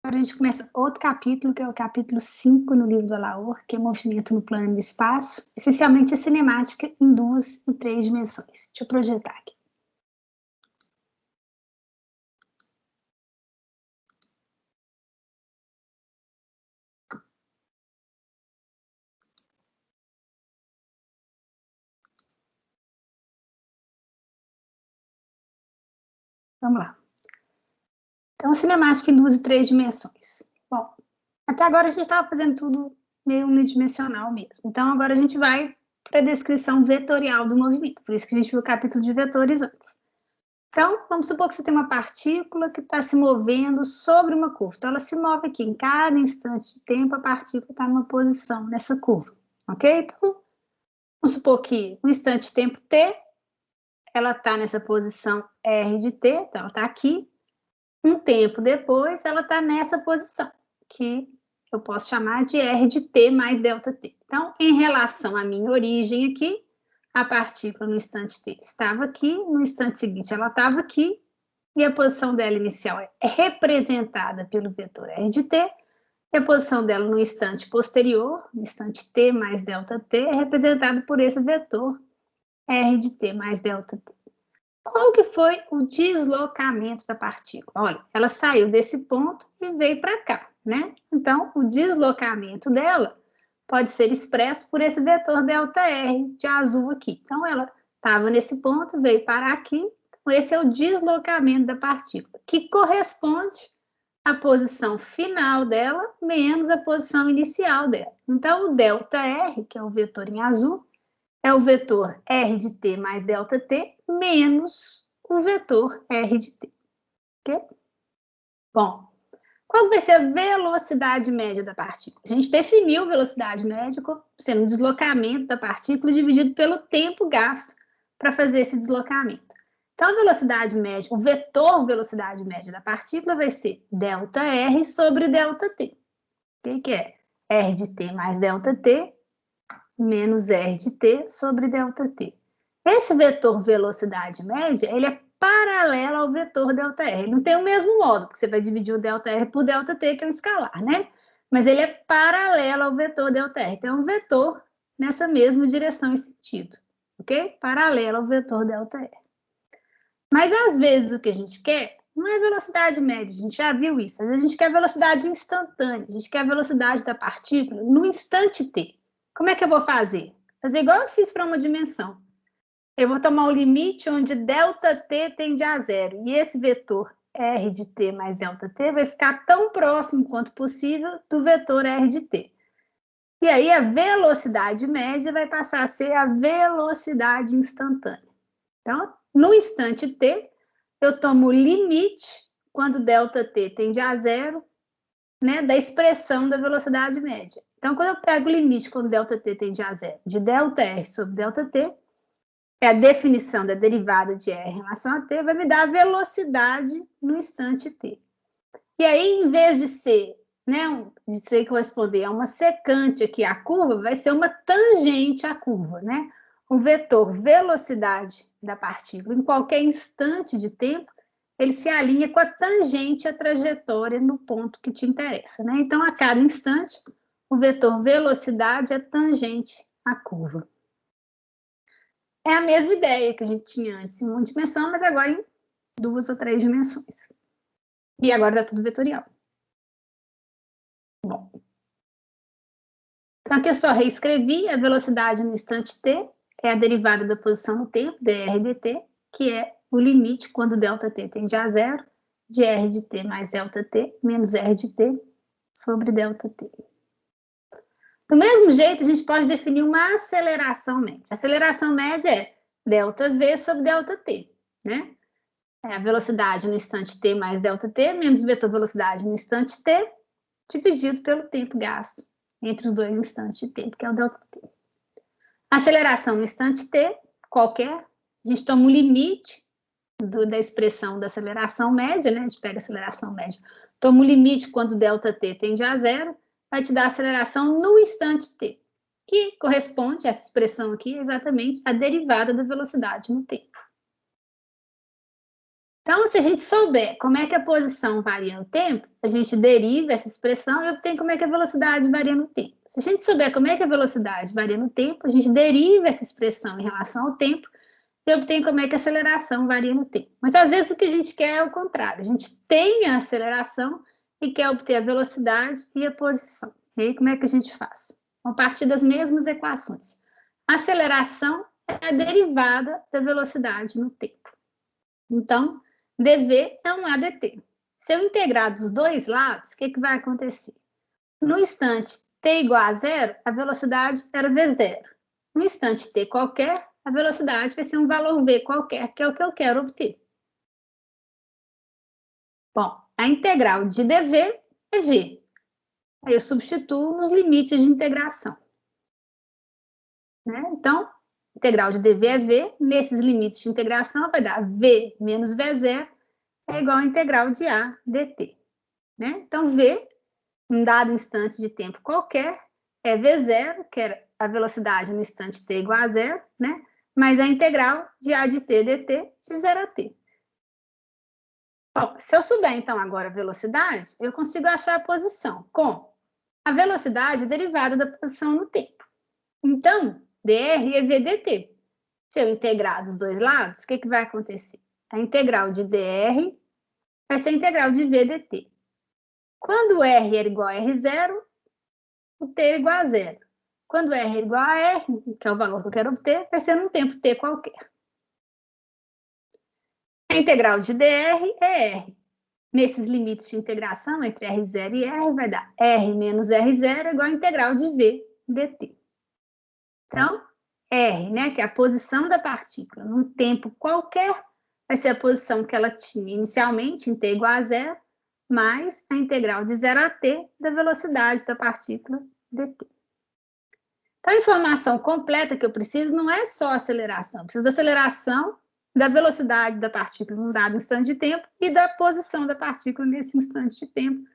Agora a gente começa outro capítulo, que é o capítulo 5 no livro do Alaor, que é movimento no plano do espaço, essencialmente a cinemática em 2 e 3 dimensões. Deixa eu projetar aqui. Vamos lá. Então, cinemática em 2 e 3 dimensões. Bom, até agora a gente estava fazendo tudo meio unidimensional mesmo. Então, agora a gente vai para a descrição vetorial do movimento. Por isso que a gente viu o capítulo de vetores antes. Então, vamos supor que você tem uma partícula que está se movendo sobre uma curva. Então, ela se move aqui. Em cada instante de tempo, a partícula está numa posição nessa curva. Ok? Então, vamos supor que no instante de tempo t, ela está nessa posição r de t. Então, ela está aqui. Um tempo depois, ela está nessa posição, que eu posso chamar de R de t mais delta t. Então, em relação à minha origem aqui, a partícula no instante t estava aqui, no instante seguinte ela estava aqui, e a posição dela inicial é representada pelo vetor R de t, e a posição dela no instante posterior, no instante t mais delta t, é representada por esse vetor R de t mais delta t. Qual que foi o deslocamento da partícula? Olha, ela saiu desse ponto e veio para cá, né? Então, o deslocamento dela pode ser expresso por esse vetor ΔR de azul aqui. Então, ela estava nesse ponto, veio parar aqui. Então, esse é o deslocamento da partícula, que corresponde à posição final dela menos a posição inicial dela. Então, o ΔR, que é o vetor em azul, é o vetor R de t mais delta t menos o vetor R de t. Ok? Bom, qual vai ser a velocidade média da partícula? A gente definiu velocidade média sendo o deslocamento da partícula dividido pelo tempo gasto para fazer esse deslocamento. Então, a velocidade média, o vetor velocidade média da partícula vai ser delta R sobre delta t. O que é? R de t mais delta t menos R de t sobre delta t. Esse vetor velocidade média, ele é paralelo ao vetor delta R. Ele não tem o mesmo modo, porque você vai dividir o delta R por delta t, que é um escalar, né? Mas ele é paralelo ao vetor delta R. Então, é um vetor nessa mesma direção e sentido, ok? Paralelo ao vetor delta R. Mas, às vezes, o que a gente quer não é velocidade média, a gente já viu isso. Às vezes, a gente quer velocidade instantânea, a gente quer a velocidade da partícula no instante t. Como é que eu vou fazer? Fazer igual eu fiz para uma dimensão. Eu vou tomar o limite onde ΔT tende a zero. E esse vetor R de t mais ΔT vai ficar tão próximo quanto possível do vetor R de t. E aí a velocidade média vai passar a ser a velocidade instantânea. Então, no instante t, eu tomo o limite quando ΔT tende a zero, né, da expressão da velocidade média. Então, quando eu pego o limite quando ΔT tende a zero de ΔR sobre ΔT, é a definição da derivada de R em relação a t, vai me dar a velocidade no instante t. E aí, em vez de ser, né, de ser corresponder a uma secante aqui à curva, vai ser uma tangente à curva, né? O vetor velocidade da partícula, em qualquer instante de tempo, ele se alinha com a tangente à trajetória no ponto que te interessa, né? Então, a cada instante, o vetor velocidade é tangente à curva. É a mesma ideia que a gente tinha antes em uma dimensão, mas agora em 2 ou 3 dimensões. E agora está tudo vetorial. Bom. Então, aqui eu só reescrevi a velocidade no instante t, é a derivada da posição no tempo, dr dt, que é o limite quando ΔT tende a zero, de R de t mais ΔT, menos R de t sobre ΔT. Do mesmo jeito, a gente pode definir uma aceleração média. A aceleração média é ΔV sobre ΔT, né? É a velocidade no instante t mais ΔT, menos vetor velocidade no instante t, dividido pelo tempo gasto entre os dois instantes de tempo, que é o ΔT. Aceleração no instante t, qualquer, a gente toma um limite da expressão da aceleração média, né? A gente pega a aceleração média, toma um limite quando ΔT tende a zero, vai te dar a aceleração no instante t, que corresponde, essa expressão aqui, exatamente à derivada da velocidade no tempo. Então, se a gente souber como é que a posição varia no tempo, a gente deriva essa expressão e obtém como é que a velocidade varia no tempo. Se a gente souber como é que a velocidade varia no tempo, a gente deriva essa expressão em relação ao tempo e obtém como é que a aceleração varia no tempo. Mas, às vezes, o que a gente quer é o contrário. A gente tem a aceleração e quer obter a velocidade e a posição. E aí, como é que a gente faz? A partir das mesmas equações. A aceleração é a derivada da velocidade no tempo. Então, dv é um ADT. Se eu integrar dos dois lados, o que vai acontecer? No instante t igual a zero, a velocidade era v0. No instante t qualquer, a velocidade vai ser um valor v qualquer, que é o que eu quero obter. Bom, a integral de dv é v. Aí eu substituo nos limites de integração. Né? Então, integral de dv é v. Nesses limites de integração, vai dar v menos v0 é igual a integral de a dt. Né? Então, v, em dado instante de tempo qualquer, é v0, que é a velocidade no instante t igual a zero, né? Mais a integral de a de t dt de 0 a t. Bom, se eu souber, então, agora a velocidade, eu consigo achar a posição. Como? A velocidade é derivada da posição no tempo. Então, dr é v dt. Se eu integrar dos dois lados, o que vai acontecer? A integral de dr vai ser a integral de v dt. Quando R era igual a R0, o T era igual a zero. Quando R é igual a R, que é o valor que eu quero obter, vai ser num tempo T qualquer. A integral de dr é R. Nesses limites de integração entre R0 e R, vai dar R menos R0 é igual a integral de V dt. Então, R, né, que é a posição da partícula num tempo qualquer, vai ser a posição que ela tinha inicialmente, em T igual a zero, mais a integral de 0 a t da velocidade da partícula dt. Então, a informação completa que eu preciso não é só a aceleração, eu preciso da aceleração, da velocidade da partícula num dado instante de tempo e da posição da partícula nesse instante de tempo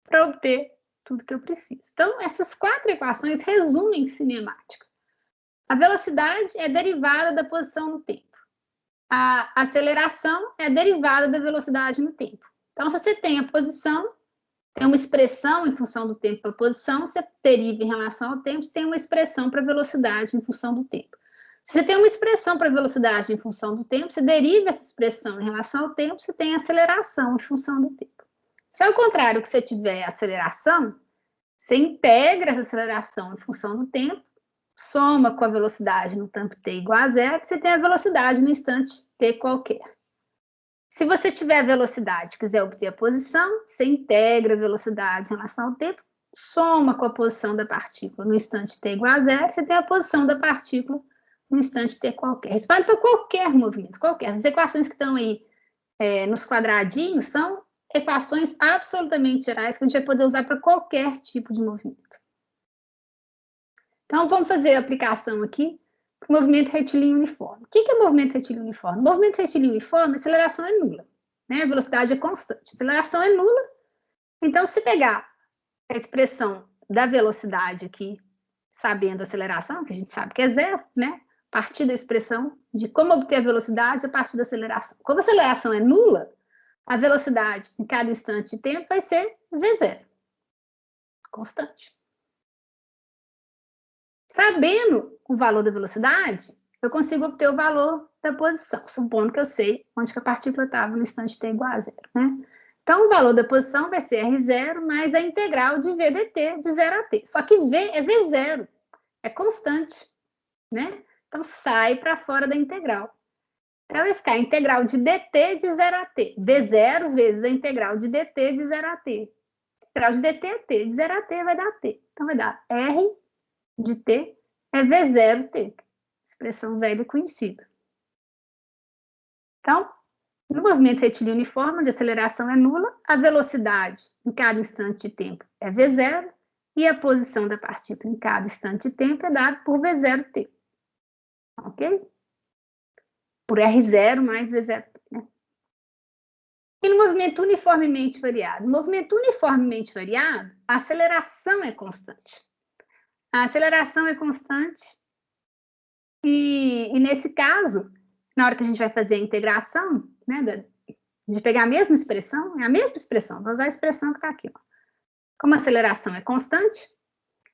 para obter tudo que eu preciso. Então, essas 4 equações resumem cinemática. A velocidade é derivada da posição no tempo. A aceleração é derivada da velocidade no tempo. Então, se você tem a posição, tem uma expressão em função do tempo para a posição, você deriva em relação ao tempo, você tem uma expressão para a velocidade em função do tempo. Se você tem uma expressão para a velocidade em função do tempo, você deriva essa expressão em relação ao tempo, você tem a aceleração em função do tempo. Se ao contrário que você tiver aceleração, você integra essa aceleração em função do tempo, soma com a velocidade no tempo t igual a zero, você tem a velocidade no instante t qualquer. Se você tiver a velocidade e quiser obter a posição, você integra a velocidade em relação ao tempo, soma com a posição da partícula no instante t igual a zero, você tem a posição da partícula no instante t qualquer. Isso vale para qualquer movimento, qualquer. As equações que estão aí nos quadradinhos são equações absolutamente gerais que a gente vai poder usar para qualquer tipo de movimento. Então, vamos fazer a aplicação aqui para o movimento retilíneo uniforme. O que é movimento retilíneo uniforme? Movimento retilíneo uniforme, a aceleração é nula, né? A velocidade é constante. A aceleração é nula. Então, se pegar a expressão da velocidade aqui, sabendo a aceleração, que a gente sabe que é zero, né? A partir da expressão de como obter a velocidade a partir da aceleração. Como a aceleração é nula, a velocidade em cada instante de tempo vai ser v0, constante. Sabendo o valor da velocidade, eu consigo obter o valor da posição, supondo que eu sei onde que a partícula estava no instante t igual a zero, né? Então, o valor da posição vai ser R0 mais a integral de V dt de 0 a t. Só que V é V0, é constante, né? Então, sai para fora da integral. Então, vai ficar a integral de dt de 0 a t. V0 vezes a integral de dt de 0 a t. A integral de dt é t, de 0 a t vai dar t. Então, vai dar R de t é V0t, expressão velha conhecida. Então, no movimento retilíneo uniforme, onde a aceleração é nula, a velocidade em cada instante de tempo é V0 e a posição da partícula em cada instante de tempo é dada por V0t. Ok? Por R0 mais V0t. Né? E no movimento uniformemente variado? No movimento uniformemente variado, a aceleração é constante. A aceleração é constante e nesse caso, na hora que a gente vai fazer a integração, né, A gente vai pegar a mesma expressão, é a mesma expressão, vou usar a expressão que está aqui. Ó. Como a aceleração é constante,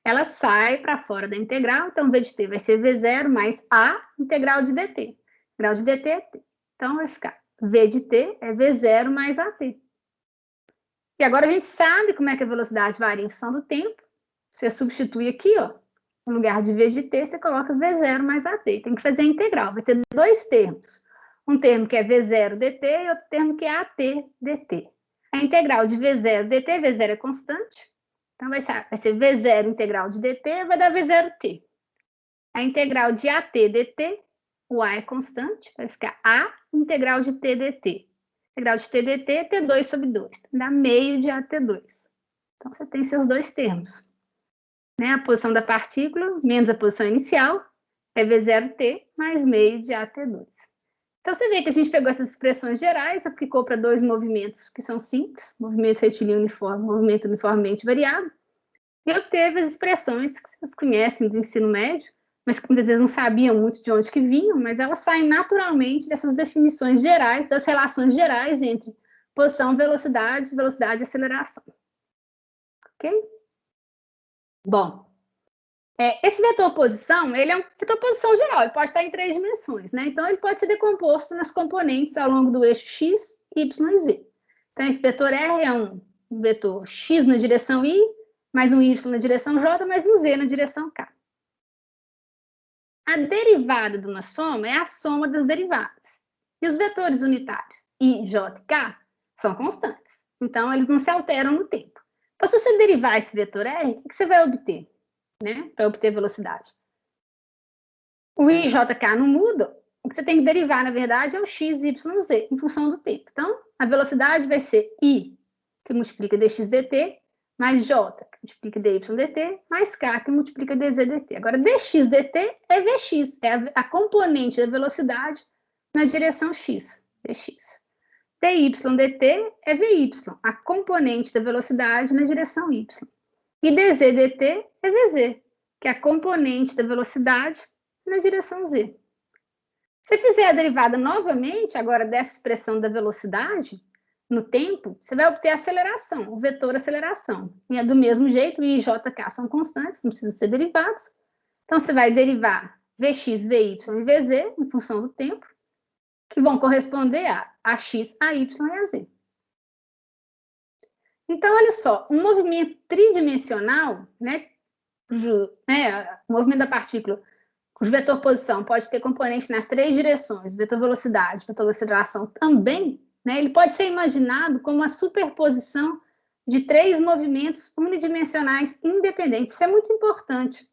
ela sai para fora da integral, então v de t vai ser v0 mais a integral de dt. Integral de dt é t. Então, vai ficar v de t é v0 mais at. E agora a gente sabe como é que a velocidade varia em função do tempo. Você substitui aqui, ó, no lugar de v de t, você coloca v0 mais at. Tem que fazer a integral, vai ter dois termos. Um termo que é v0 dt e outro termo que é at dt. A integral de v0 dt, v0 é constante, então vai ser v0 integral de dt, vai dar v0t. A integral de at dt, o a é constante, vai ficar a integral de t dt. A integral de t dt é t2 sobre 2, então dá meio de at2. Então você tem seus dois termos. Né? A posição da partícula menos a posição inicial é v0t mais meio de at2. Então, você vê que a gente pegou essas expressões gerais, aplicou para dois movimentos que são simples, movimento retilíneo uniforme, movimento uniformemente variável, e obteve as expressões que vocês conhecem do ensino médio, mas que muitas vezes não sabiam muito de onde que vinham, mas elas saem naturalmente dessas definições gerais, das relações gerais entre posição, velocidade e aceleração. Ok? Bom, esse vetor posição, ele é um vetor posição geral, ele pode estar em 3 dimensões, né? Então, ele pode ser decomposto nas componentes ao longo do eixo x, y e z. Então, esse vetor R é um vetor x na direção y, mais um y na direção j, mais um z na direção k. A derivada de uma soma é a soma das derivadas. E os vetores unitários i, j e k são constantes. Então, eles não se alteram no tempo. Então, se você derivar esse vetor R, o que você vai obter? Né, para obter velocidade. O i e jk não mudam, o que você tem que derivar, na verdade, é o x, y, z, em função do tempo. Então, a velocidade vai ser i, que multiplica dx dt, mais j, que multiplica dy dt, mais k, que multiplica dz dt. Agora, dx dt é vx, é a componente da velocidade na direção x, dx. dy dt é vy, a componente da velocidade na direção y. E dz dt é vz, que é a componente da velocidade na direção z. Se fizer a derivada novamente, agora dessa expressão da velocidade, no tempo, você vai obter a aceleração, o vetor aceleração. E é do mesmo jeito, i e jk são constantes, não precisam ser derivados. Então, você vai derivar vx, vy e vz em função do tempo, que vão corresponder a x, a y e a z. Então, olha só, um movimento tridimensional, né, o movimento da partícula, cujo vetor posição pode ter componente nas 3 direções, vetor velocidade, vetor aceleração também, né, ele pode ser imaginado como a superposição de 3 movimentos unidimensionais independentes. Isso é muito importante.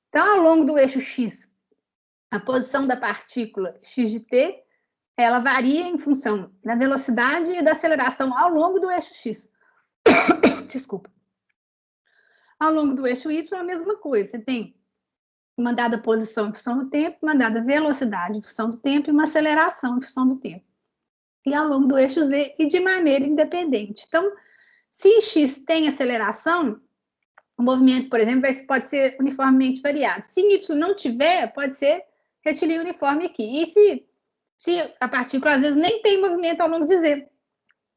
Então, ao longo do eixo x, a posição da partícula x de t, ela varia em função da velocidade e da aceleração ao longo do eixo x. Desculpa. Ao longo do eixo y, a mesma coisa. Você tem uma dada posição em função do tempo, uma dada velocidade em função do tempo e uma aceleração em função do tempo. E ao longo do eixo z, e de maneira independente. Então, se x tem aceleração, o movimento, por exemplo, pode ser uniformemente variado. Se y não tiver, pode ser retilíneo uniforme aqui. E se a partícula, às vezes, nem tem movimento ao longo de z.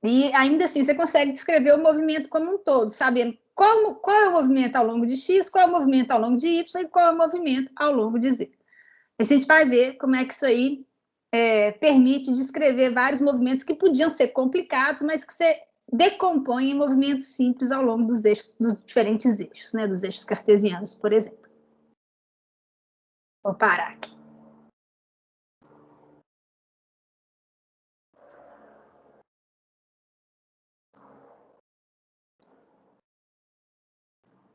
E ainda assim, você consegue descrever o movimento como um todo, sabendo qual é o movimento ao longo de x, qual é o movimento ao longo de y e qual é o movimento ao longo de z. A gente vai ver como é que isso aí permite descrever vários movimentos que podiam ser complicados, mas que você decompõe em movimentos simples ao longo dos eixos, dos diferentes eixos, né, dos eixos cartesianos, por exemplo. Vou parar aqui.